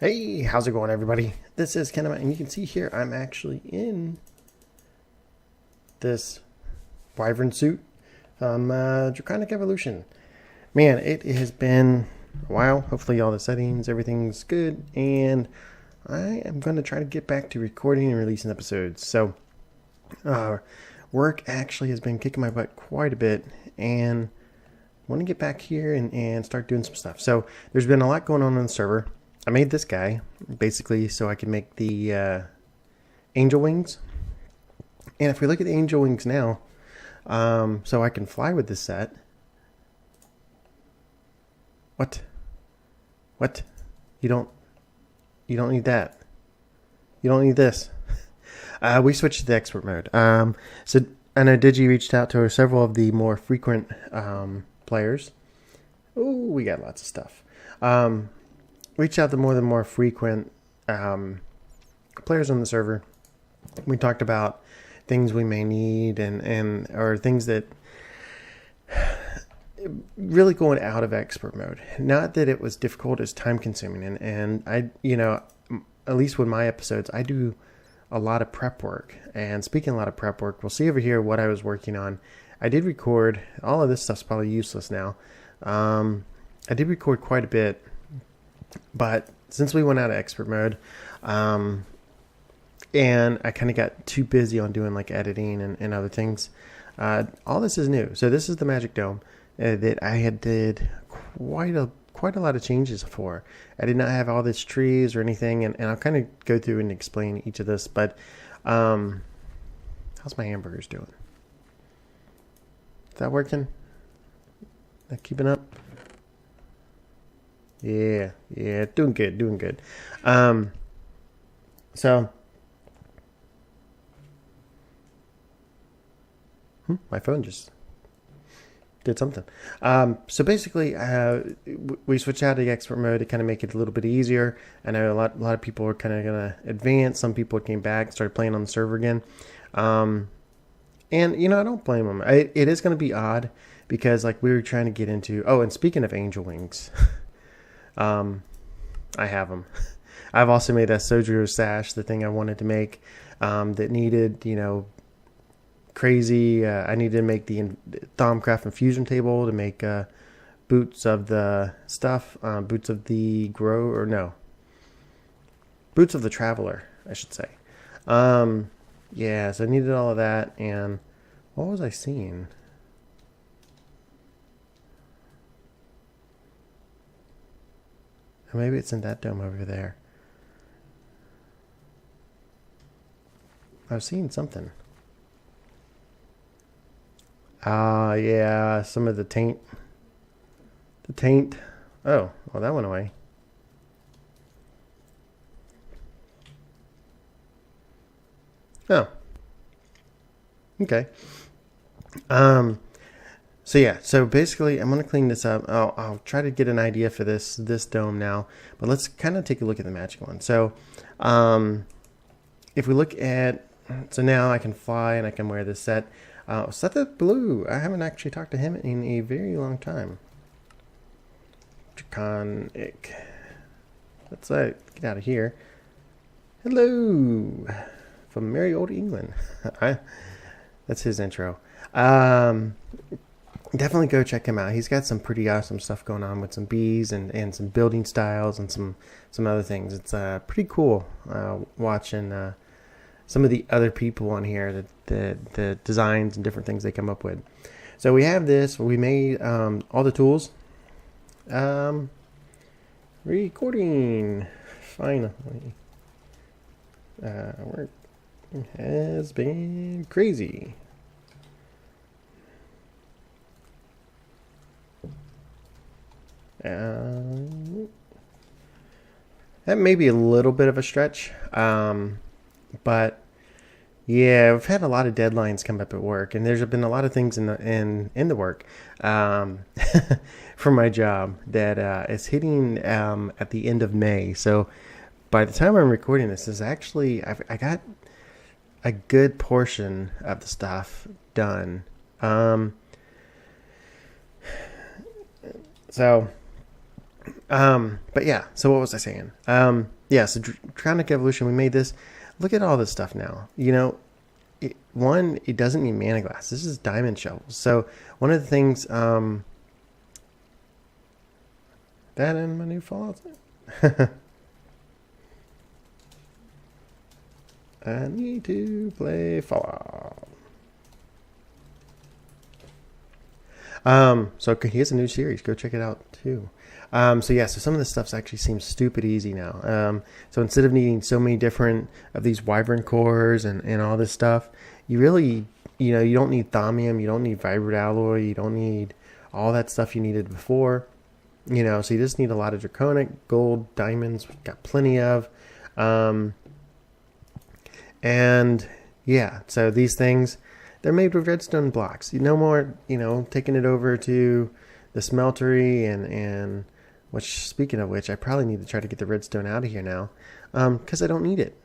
Hey, how's it going, everybody? This is Kenema, and you can see here I'm actually in this wyvern suit from Draconic Evolution. Man, it has been a while. Hopefully all the settings, everything's good, and I am going to try to get back to recording and releasing episodes. So, work actually has been kicking my butt quite a bit, and I want to get back here and start doing some stuff. So, there's been a lot going on the server. I made this guy basically so I can make the angel wings. And if we look at the angel wings now, so I can fly with this set. What? You don't need that. You don't need this. We switched to the expert mode. So I know Digi reached out to several of the more frequent players. Oh, we got lots of stuff. Reached out to more frequent players on the server. We talked about things we may need and or things that really going out of expert mode. Not that it was difficult, it's time consuming. And I, at least with my episodes, I do a lot of prep work. And speaking of a lot of prep work, we'll see over here what I was working on. I did record, all of this stuff's probably useless now. I did record quite a bit. But since we went out of expert mode, and I kind of got too busy on doing like editing and other things, all this is new. So this is the Magic Dome that I had did quite a lot of changes for. I did not have all these trees or anything, and I'll kind of go through and explain each of this. But how's my hamburgers doing? Is that working? Not keeping up? Yeah, doing good. So, my phone just did something. So basically, we switched out to the expert mode to kind of make it a little bit easier. I know a lot of people are kind of gonna advance. Some people came back, started playing on the server again. And I don't blame them. It is going to be odd because like we were trying to get into. Oh, and speaking of angel wings. I have them. I've also made that Sojourner sash, the thing I wanted to make, that needed, crazy. I needed to make the Thaumcraft infusion table to make boots of the stuff, boots of the boots of the traveler, I should say. Yeah, so I needed all of that. And what was I seeing? Maybe it's in that dome over there. I was seeing something. Yeah, some of the taint. The taint. Oh, well, that went away. Oh. Okay. So yeah, so basically I'm going to clean this up. I'll try to get an idea for this dome now, but let's kind of take a look at the magic one. So if we look at, so now I can fly and I can wear this set. Set the blue. I haven't actually talked to him in a very long time. Draconic. Let's get out of here. Hello from merry old England. That's his intro. Definitely go check him out. He's got some pretty awesome stuff going on with some bees and some building styles and some other things. It's pretty cool watching some of the other people on here, the designs and different things they come up with. So we have this. We made all the tools. Recording finally. Work has been crazy. That may be a little bit of a stretch, but yeah, I've had a lot of deadlines come up at work, and there's been a lot of things in the work for my job that is hitting at the end of May. So by the time I'm recording this, is actually I got a good portion of the stuff done. So But yeah, so what was I saying? yeah, so Draconic Evolution, we made this. Look at all this stuff now. You know, it doesn't need mana glass. This is diamond shovels. So one of the things, that in my new Fallout. I need to play Fallout. So here's a new series. Go check it out too. So yeah, so some of this stuff actually seems stupid easy now. So instead of needing so many different of these wyvern cores and all this stuff, you really, you don't need thaumium, you don't need vibrant alloy, you don't need all that stuff you needed before. So you just need a lot of draconic, gold, diamonds, we've got plenty of. And yeah, so these things, they're made with redstone blocks. No more, taking it over to the smeltery and which, speaking of which, I probably need to try to get the redstone out of here now, because I don't need it.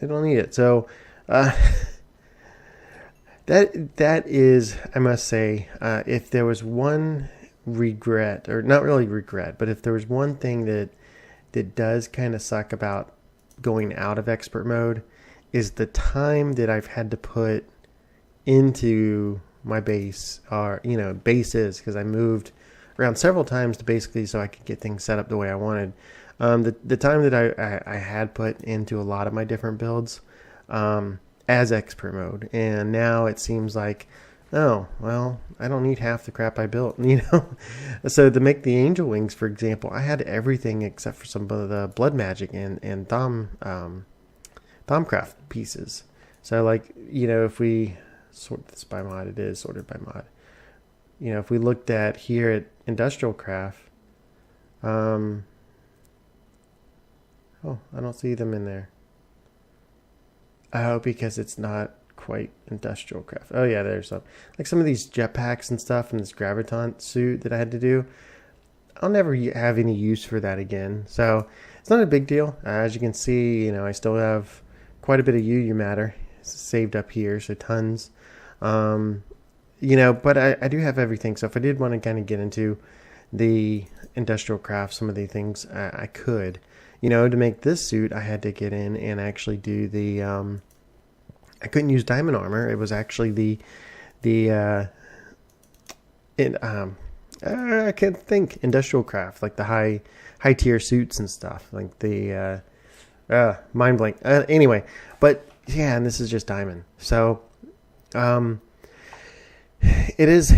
I don't need it. So that is, I must say, if there was one regret, or not really regret, but if there was one thing that does kind of suck about going out of expert mode, is the time that I've had to put into my base, or bases, because I moved around several times to basically so I could get things set up the way I wanted. The time that I had put into a lot of my different builds as expert mode, and now it seems like, oh well, I don't need half the crap I built. So to make the angel wings, for example, I had everything except for some of the blood magic and Thaumcraft pieces. So like, if we sort this by mod, it is sorted by mod. If we looked at here at industrial craft, oh, I don't see them in there. Oh, because it's not quite industrial craft. Oh yeah, there's some, like some of these jetpacks and stuff, and this graviton suit that I had to do. I'll never have any use for that again. So it's not a big deal. As you can see, I still have quite a bit of UU matter saved up here, so tons. But I do have everything. So if I did want to kind of get into the industrial craft, some of the things I could. To make this suit, I had to get in and actually do the. I couldn't use diamond armor. It was actually I can't think, industrial craft, like the high tier suits and stuff, like the mind blank. Anyway, but yeah, and this is just diamond. So it is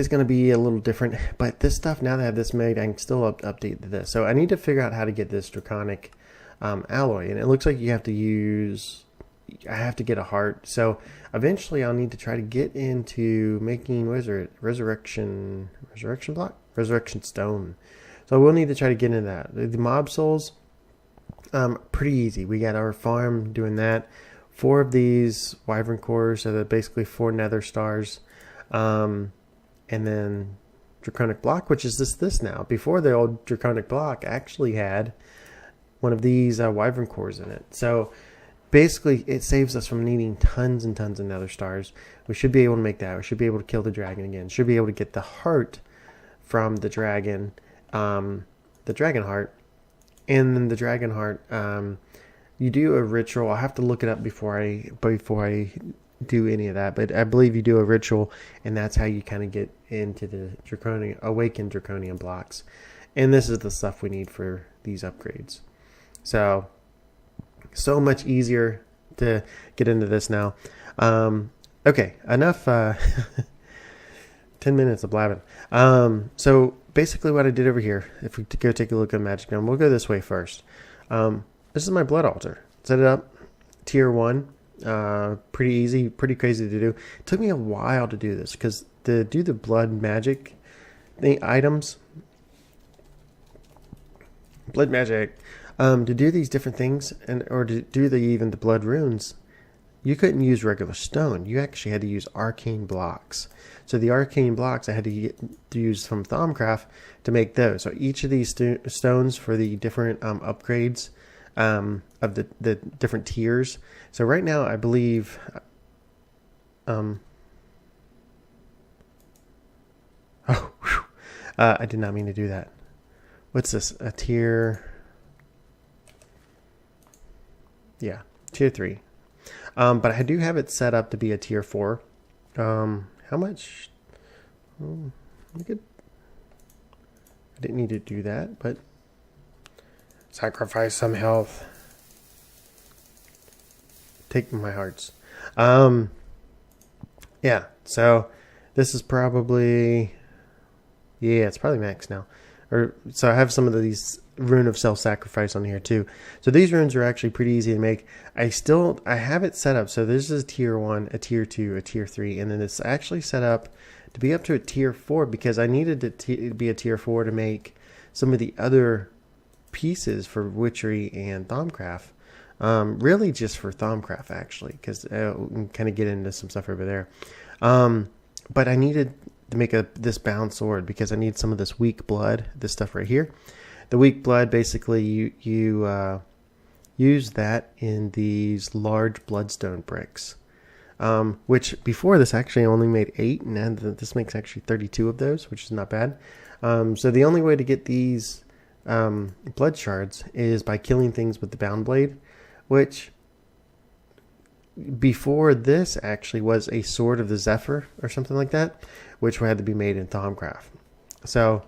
going to be a little different, but this stuff, now that I have this made, I can still update this. So I need to figure out how to get this draconic alloy, and it looks like I have to get a heart. So eventually I'll need to try to get into making, resurrection stone. So we'll need to try to get into that. The mob souls, pretty easy. We got our farm doing that. 4 of these wyvern cores, so they're basically 4 nether stars. And then draconic block, which is this now. Before, the old draconic block actually had one of these wyvern cores in it. So basically it saves us from needing tons and tons of nether stars. We should be able to make that. We should be able to kill the dragon again. Should be able to get the heart from the dragon, the dragon heart. And then the dragon heart, you do a ritual. I'll have to look it up before I do any of that, but I believe you do a ritual, and that's how you kind of get into the awakened draconian blocks. And this is the stuff we need for these upgrades. So much easier to get into this now. Okay, enough 10 minutes of blabbing. So basically what I did over here, if we go take a look at Magic Gnome, we'll go this way first. This is my blood altar. Set it up, tier 1. Pretty easy, pretty crazy to do. It took me a while to do this, because to do the blood magic items, to do these different things, or to do even the blood runes, you couldn't use regular stone. You actually had to use arcane blocks. So the arcane blocks I had to use from Thaumcraft to make those. So each of these stones for the different upgrades of the different tiers. So right now I believe I did not mean to do that. What's this? A tier Yeah, tier 3. But I do have it set up to be a tier 4. How much? I didn't need to do that, but sacrifice some health. Take my hearts. Yeah, so this is probably, yeah, it's probably max now. So I have some of these rune of self-sacrifice on here too. So these runes are actually pretty easy to make. I have it set up. So this is tier 1, a tier 2, a tier 3, and then it's actually set up to be up to a tier 4 because I needed it to be a tier 4 to make some of the other pieces for witchery and Thaumcraft. Really just for Thaumcraft actually, because we can kind of get into some stuff over there. But I needed to make this bound sword because I need some of this weak blood, this stuff right here. The weak blood, basically you use that in these large bloodstone bricks, which before this actually only made 8, and this makes actually 32 of those, which is not bad. So the only way to get these blood shards is by killing things with the bound blade, which before this actually was a sword of the Zephyr or something like that, which had to be made in Thaumcraft. So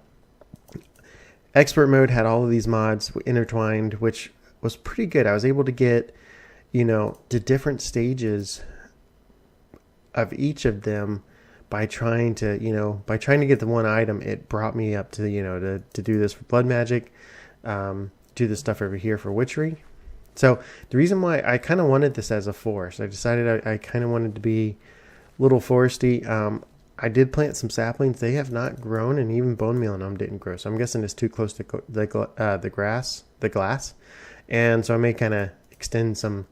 expert mode had all of these mods intertwined, which was pretty good. I was able to get, to different stages of each of them by trying to get the one item. It brought me up to, to do this for blood magic, do this stuff over here for witchery. So the reason why I kind of wanted this as a forest, I decided I kind of wanted to be a little foresty. I did plant some saplings. They have not grown, and even bone meal in them didn't grow. So I'm guessing it's too close to the glass. And so I may kind of extend some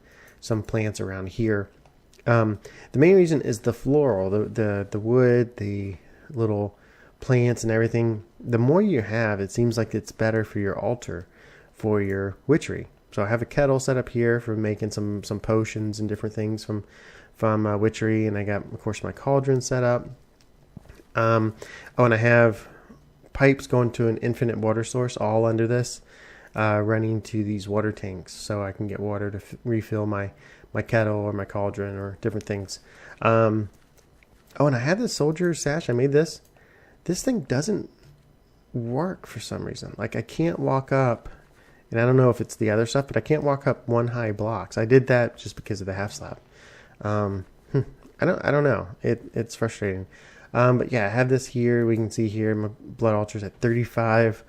plants around here. The main reason is the floral, the wood, the little plants and everything. The more you have, it seems like it's better for your altar, for your witchery. So I have a kettle set up here for making some potions and different things from witchery, and I got, of course, my cauldron set up. And I have pipes going to an infinite water source all under this, running to these water tanks, so I can get water to refill my kettle or my cauldron or different things. And I have this soldier sash. I made this. This thing doesn't work for some reason. Like I can't walk up. And I don't know if it's the other stuff, but I can't walk up one high blocks. I did that just because of the half slab. I don't know. It's frustrating. But yeah, I have this here. We can see here my blood altar's at 35,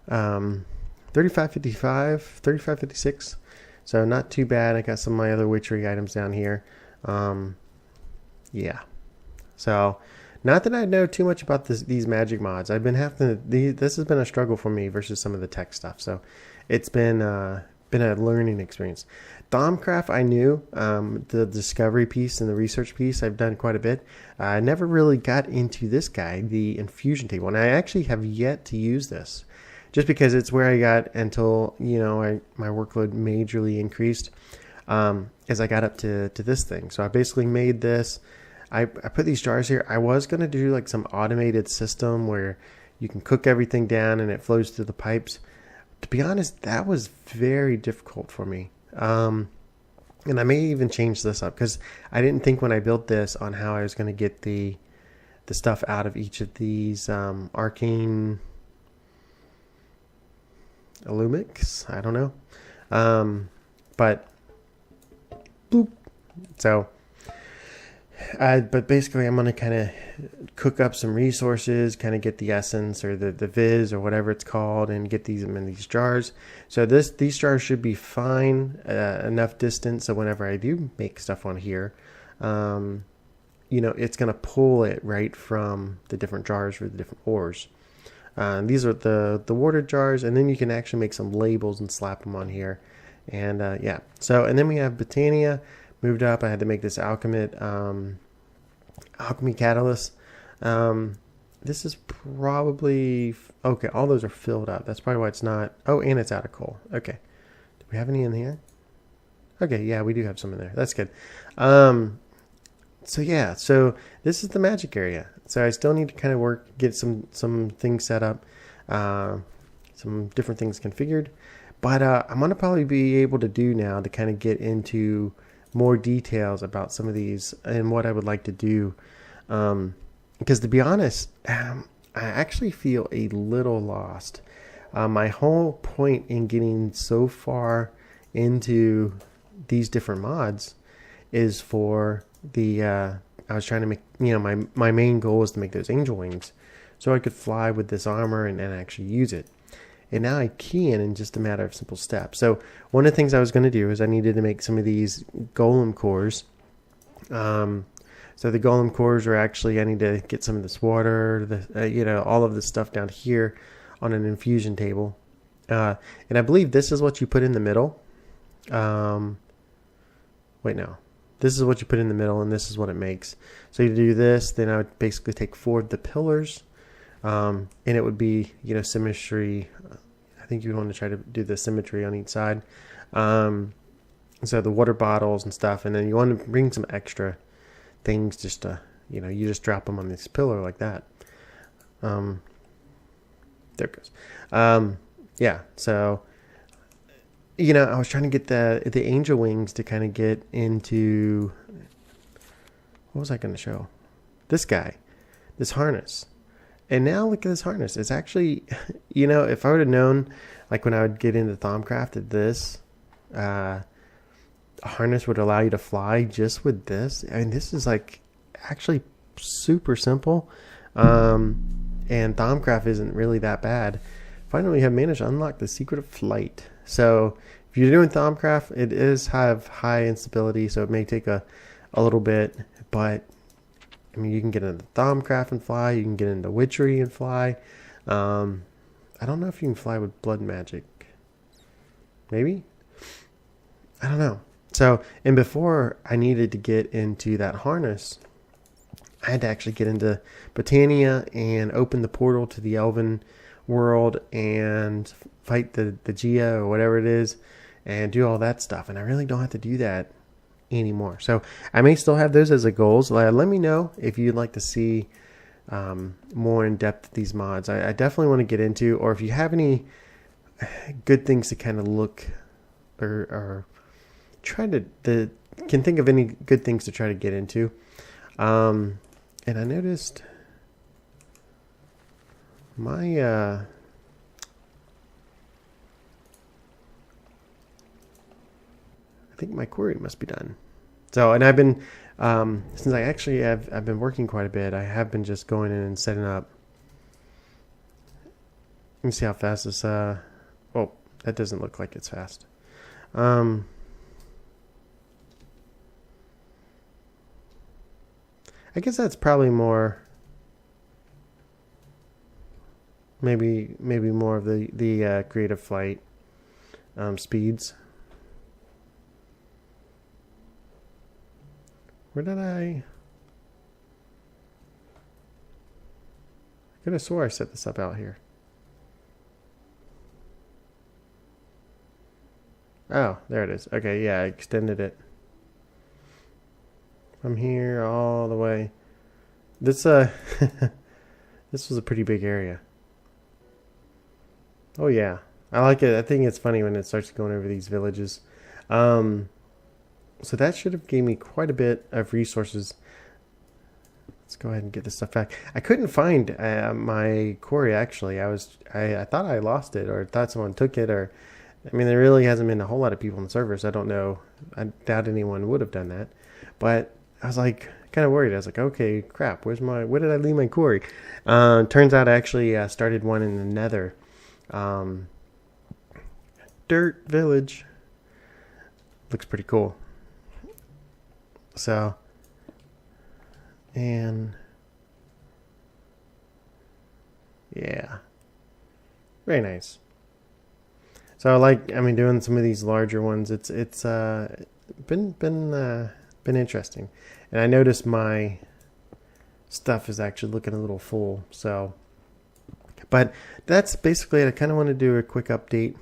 3555, 3556. So not too bad. I got some of my other witchery items down here. Yeah. So not that I know too much about these magic mods. I've been this has been a struggle for me versus some of the tech stuff. So it's been a learning experience. Thaumcraft, I knew, the discovery piece and the research piece, I've done quite a bit. I never really got into this guy, the infusion table, and I actually have yet to use this, just because it's where I got until my workload majorly increased as I got up to this thing. So I basically made this. I put these jars here. I was going to do like some automated system where you can cook everything down and it flows through the pipes. To be honest, that was very difficult for me. And I may even change this up because I didn't think when I built this on how I was going to get the stuff out of each of these arcane Illumix. I don't know. But boop. So but basically I'm going to kind of cook up some resources, kind of get the essence or the viz or whatever it's called, and get these in these jars. So these jars should be fine, enough distance, so whenever I do make stuff on here, it's going to pull it right from the different jars for the different ores. These are the water jars, and then you can actually make some labels and slap them on here. And yeah, so, and then we have Botania moved up. I had to make this alchemy catalyst. This is probably okay. All those are filled up. That's probably why it's not. Oh, and it's out of coal. Okay. Do we have any in here? Okay, yeah, we do have some in there. That's good. So yeah, so this is the magic area. So I still need to kind of get some things set up, some different things configured. But I'm going to probably be able to do now to kind of get into more details about some of these and what I would like to do. Because to be honest, I actually feel a little lost. My whole point in getting so far into these different mods is for the, I was trying to make, my main goal was to make those angel wings so I could fly with this armor and actually use it. And now I can in just a matter of simple steps. So one of the things I was going to do is I needed to make some of these golem cores. So the golem cores are actually, I need to get some of this water, all of this stuff down here on an infusion table. And I believe this is what you put in the middle. Wait, no. This is what you put in the middle, and this is what it makes. So you do this, then I would basically take 4 of the pillars, and it would be, symmetry. I think you want to try to do the symmetry on each side. So the water bottles and stuff, and then you want to bring some extra things just to, you just drop them on this pillar like that. There it goes. Yeah, so, I was trying to get the angel wings to kind of get into, what was I going to show? This guy, this harness. And now look at this harness. It's actually, if I would have known, like when I would get into Thaumcraft, that this harness would allow you to fly just with this. I mean, this is like actually super simple. And Thaumcraft isn't really that bad. Finally, we have managed to unlock the secret of flight. So if you're doing Thaumcraft, it is have high instability, so it may take a little bit, but I mean, you can get into Thaumcraft and fly. You can get into Witchery and fly. I don't know if you can fly with blood magic. Maybe? I don't know. So, and before I needed to get into that harness, I had to actually get into Botania and open the portal to the Elven world and fight the Gia or whatever it is and do all that stuff. And I really don't have to do that anymore. So I may still have those as a goals. Let me know if you'd like to see more in depth these mods. I definitely want to get into, or if you have any good things to kind of look or try to can think of any good things to try to get into. And I noticed my I think my query must be done. So, and I've been since I've been working quite a bit, I have been just going in and setting up. Let me see how fast this oh, that doesn't look like it's fast. I guess that's probably more maybe more of the creative flight speeds. Where did I could have swore I set this up out here. Oh, there it is. Okay, yeah, I extended it from here all the way. This this was a pretty big area. Oh yeah, I like it. I think it's funny when it starts going over these villages. So that should have gave me quite a bit of resources. Let's go ahead and get this stuff back. I couldn't find my quarry actually. I thought I lost it or thought someone took it, or I mean there really hasn't been a whole lot of people on the server, so I don't know. I doubt anyone would have done that. But I was like kind of worried. I was like, okay, crap, where did I leave my quarry? Turns out I actually started one in the Nether. Dirt village. Looks pretty cool. So, and yeah, very nice. So doing some of these larger ones. It's been interesting, and I noticed my stuff is actually looking a little full. So, but that's basically it. I kind of want to do a quick update.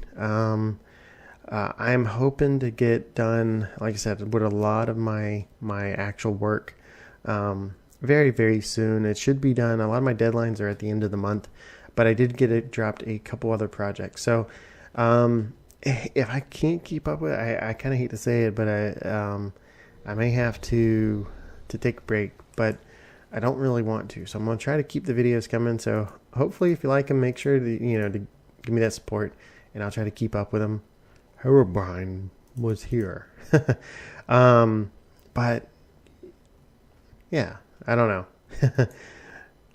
I'm hoping to get done, like I said, with a lot of my actual work very, very soon. It should be done. A lot of my deadlines are at the end of the month, but I did get it dropped a couple other projects. So if I can't keep up with it, I kind of hate to say it, but I may have to take a break, but I don't really want to. So I'm gonna try to keep the videos coming. So hopefully, if you like them, make sure to give me that support, and I'll try to keep up with them. Herobrine was here, but yeah, I don't know.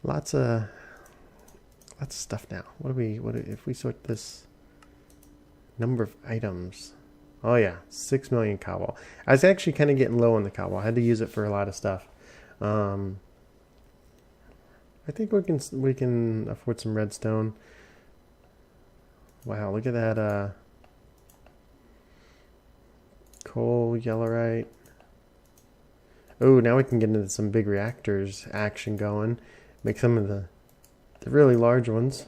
lots of stuff now. What if we sort this number of items? Oh yeah, 6 million cobble. I was actually kind of getting low on the cobble. I had to use it for a lot of stuff. I think we can afford some redstone. Wow, look at that coal, yellowite. Oh, now we can get into some big reactors action going. Make some of the really large ones.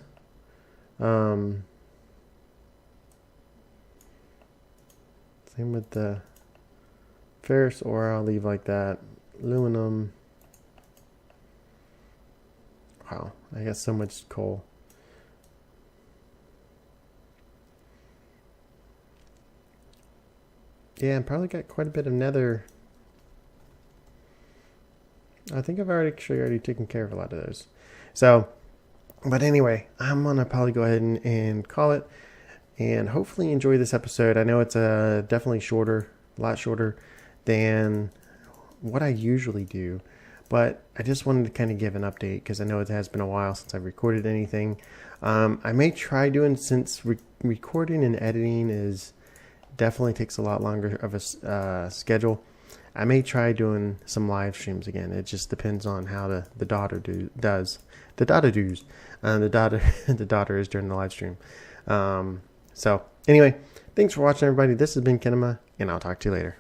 Same with the ferrous ore, I'll leave like that. Aluminum. Wow, I got so much coal. Yeah, and probably got quite a bit of nether. I think I've already taken care of a lot of those. So, but anyway, I'm gonna probably go ahead and call it, and hopefully enjoy this episode. I know it's definitely shorter, a lot shorter than what I usually do, but I just wanted to kind of give an update because I know it has been a while since I've recorded anything. I may try doing, since recording and editing definitely takes a lot longer of a schedule. I may try doing some live streams again. It just depends on how the daughter does. The daughter does. The daughter is during the live stream. So anyway, thanks for watching, everybody. This has been Kinema, and I'll talk to you later.